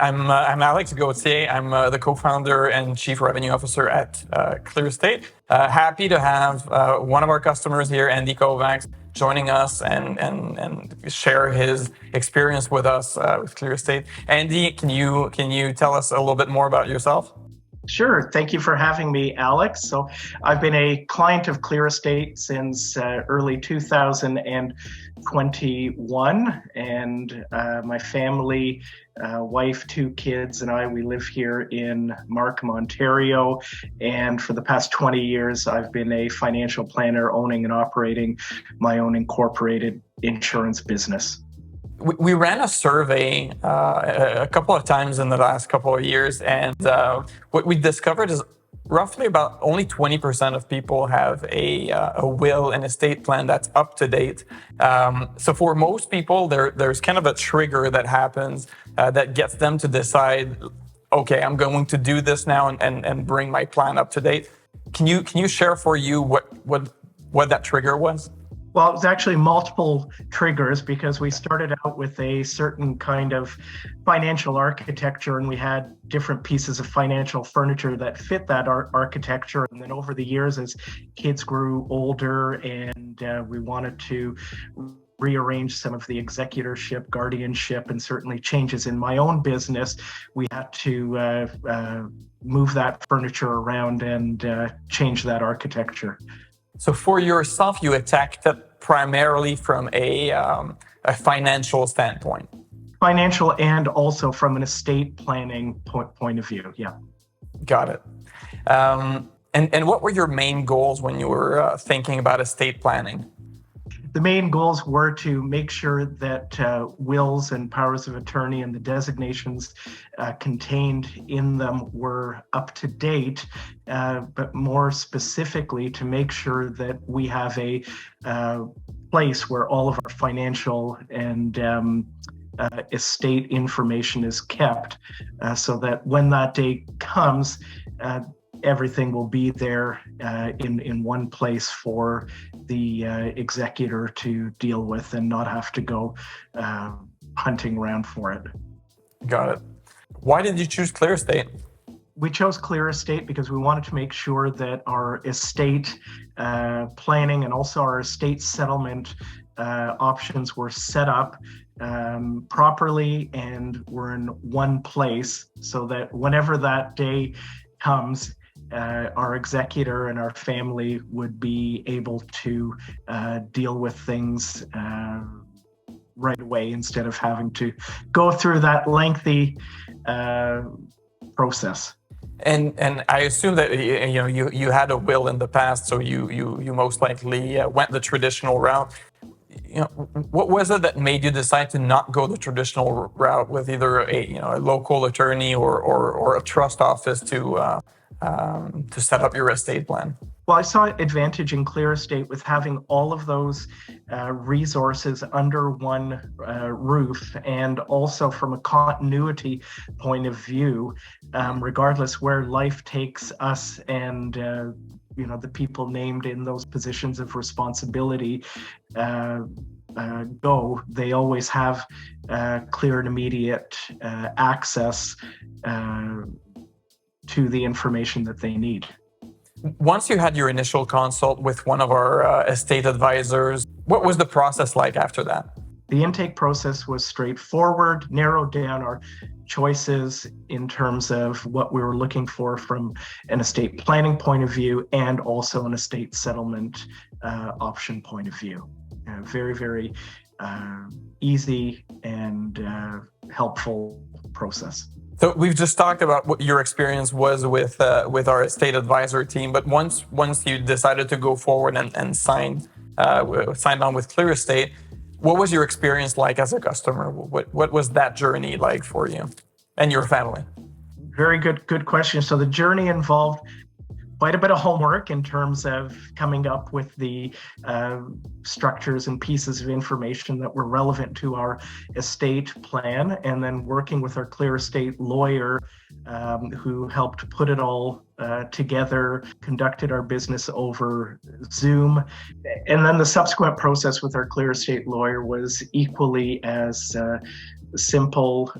I'm Alex Gauthier. I'm the co-founder and chief revenue officer at ClearEstate. Happy to have one of our customers here, Andy Kovacs, joining us and share his experience with us with ClearEstate. Andy, can you tell us a little bit more about yourself? Sure. Thank you for having me, Alex. So I've been a client of ClearEstate since early 2021, and my family, wife, 2 kids, and we live here in Markham, Ontario. And for the past 20 years, I've been a financial planner owning and operating my own incorporated insurance business. We ran a survey a couple of times in the last couple of years, and what we discovered is roughly about only 20% of people have a will and estate plan that's up to date. So for most people, there's kind of a trigger that happens that gets them to decide, okay, I'm going to do this now and bring my plan up to date. Can you share for you what that trigger was? Well, it was actually multiple triggers because we started out with a certain kind of financial architecture, and we had different pieces of financial furniture that fit that architecture. And then over the years, as kids grew older and we wanted to rearrange some of the executorship, guardianship, and certainly changes in my own business, we had to move that furniture around and change that architecture. So for yourself, you attacked it primarily from a financial standpoint. Financial and also from an estate planning point of view, yeah. Got it. And what were your main goals when you were thinking about estate planning? The main goals were to make sure that wills and powers of attorney and the designations contained in them were up to date, but more specifically to make sure that we have a place where all of our financial and estate information is kept, so that when that day comes, everything will be there in one place for the executor to deal with and not have to go hunting around for it. Got it. Why did you choose ClearEstate? We chose ClearEstate because we wanted to make sure that our estate planning and also our estate settlement options were set up properly and were in one place, so that whenever that day comes, our executor and our family would be able to deal with things right away instead of having to go through that lengthy process. And I assume that you had a will in the past, so you most likely went the traditional route. What was it that made you decide to not go the traditional route with either a local attorney or a trust office to set up your estate plan? Well, I saw advantage in ClearEstate with having all of those resources under one roof, and also from a continuity point of view, regardless where life takes us and the people named in those positions of responsibility go, they always have clear and immediate access to the information that they need. Once you had your initial consult with one of our estate advisors, what was the process like after that? The intake process was straightforward, narrowed down our choices in terms of what we were looking for from an estate planning point of view and also an estate settlement option point of view. Very, very easy and helpful process. So we've just talked about what your experience was with our estate advisor team, but once you decided to go forward and signed on with ClearEstate, what was your experience like as a customer? What was that journey like for you and your family? Very good question. So the journey involved quite a bit of homework in terms of coming up with the structures and pieces of information that were relevant to our estate plan, and then working with our ClearEstate lawyer who helped put it all together, conducted our business over Zoom. And then the subsequent process with our ClearEstate lawyer was equally as simple.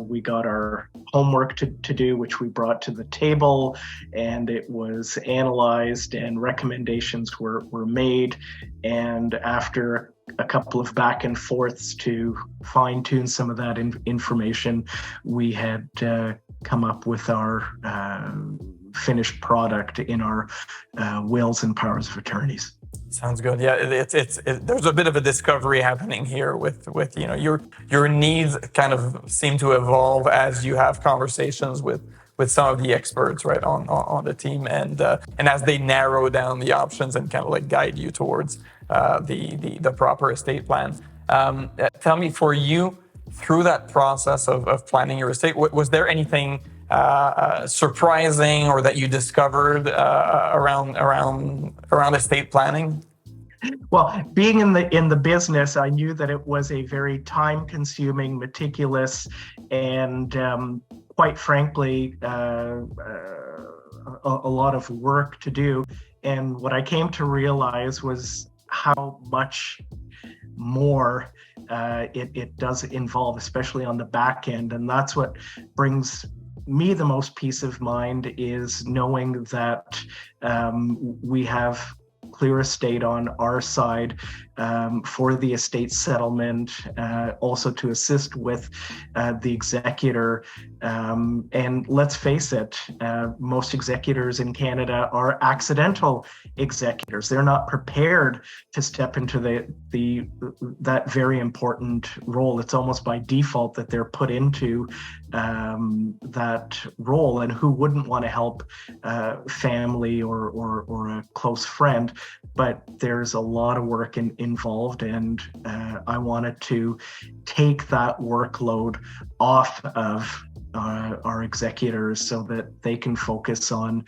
We got our homework to do, which we brought to the table, and it was analyzed and recommendations were made. And after a couple of back and forths to fine tune some of that information, we had come up with our finished product in our wills and powers of attorneys. Sounds good. Yeah, there's a bit of a discovery happening here with your needs kind of seem to evolve as you have conversations with some of the experts right on the team, and as they narrow down the options and kind of like guide you towards the proper estate plan. Tell me, for you, through that process of planning your estate, was there anything surprising or that you discovered around estate planning? Well, being in the business, I knew that it was a very time-consuming, meticulous, and quite frankly, a lot of work to do. And what I came to realize was how much more it does involve, especially on the back end. And that's what brings me the most peace of mind, is knowing that we have ClearEstate on our side for the estate settlement, also to assist with the executor. And let's face it, most executors in Canada are accidental executors. They're not prepared to step into that very important role. It's almost by default that they're put into that role. And who wouldn't want to help family or a close friend? But there's a lot of work involved, and I wanted to take that workload off of our executors so that they can focus on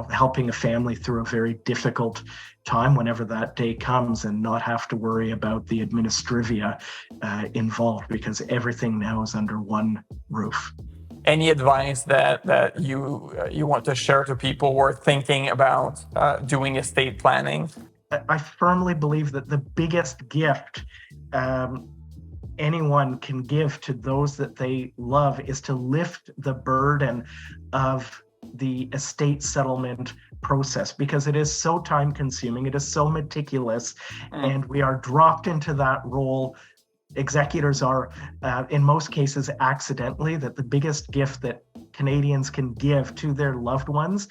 helping a family through a very difficult time whenever that day comes, and not have to worry about the administrivia involved, because everything now is under one roof. Any advice that you want to share to people who are thinking about doing estate planning? I firmly believe that the biggest gift anyone can give to those that they love is to lift the burden of the estate settlement process, because it is so time consuming, it is so meticulous, and we are dropped into that role. Executors are, in most cases, accidentally. That the biggest gift that Canadians can give to their loved ones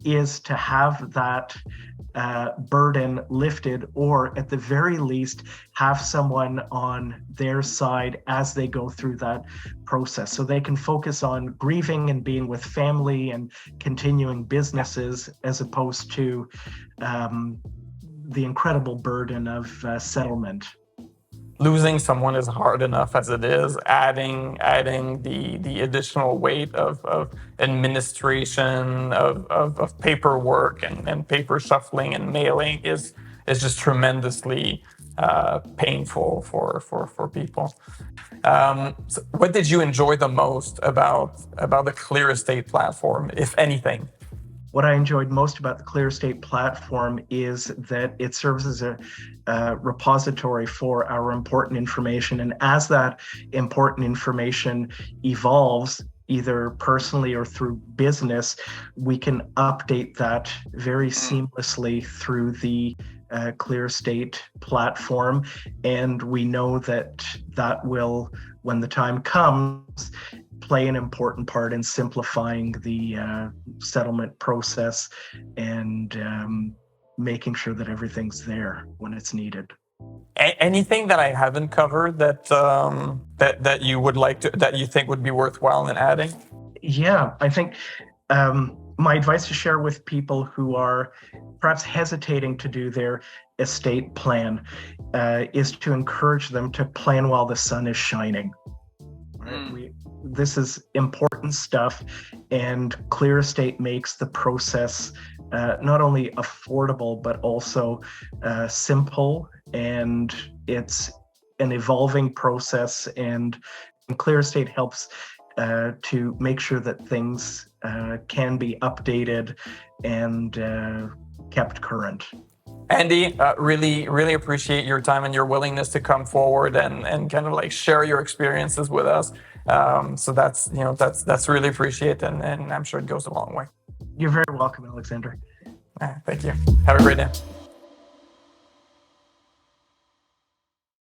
is to have that burden lifted, or at the very least, have someone on their side as they go through that process, so they can focus on grieving and being with family and continuing businesses, as opposed to the incredible burden of settlement. Losing someone is hard enough as it is. Adding the additional weight of administration, of paperwork and paper shuffling and mailing is just tremendously painful for people. So what did you enjoy the most about the ClearEstate platform, if anything? What I enjoyed most about the ClearEstate platform is that it serves as a repository for our important information. And as that important information evolves, either personally or through business, we can update that very seamlessly through the ClearEstate platform. And we know that will, when the time comes, play an important part in simplifying the settlement process and making sure that everything's there when it's needed. Anything that I haven't covered that you would like to, that you think would be worthwhile in adding? Yeah, I think my advice to share with people who are perhaps hesitating to do their estate plan is to encourage them to plan while the sun is shining. This is important stuff, and ClearEstate makes the process not only affordable, but also simple, and it's an evolving process, and ClearEstate helps to make sure that things can be updated and kept current. Andy, really appreciate your time and your willingness to come forward and kind of like share your experiences with us. So that's really appreciated, and I'm sure it goes a long way. You're very welcome, Alexander. Thank you. Have a great day.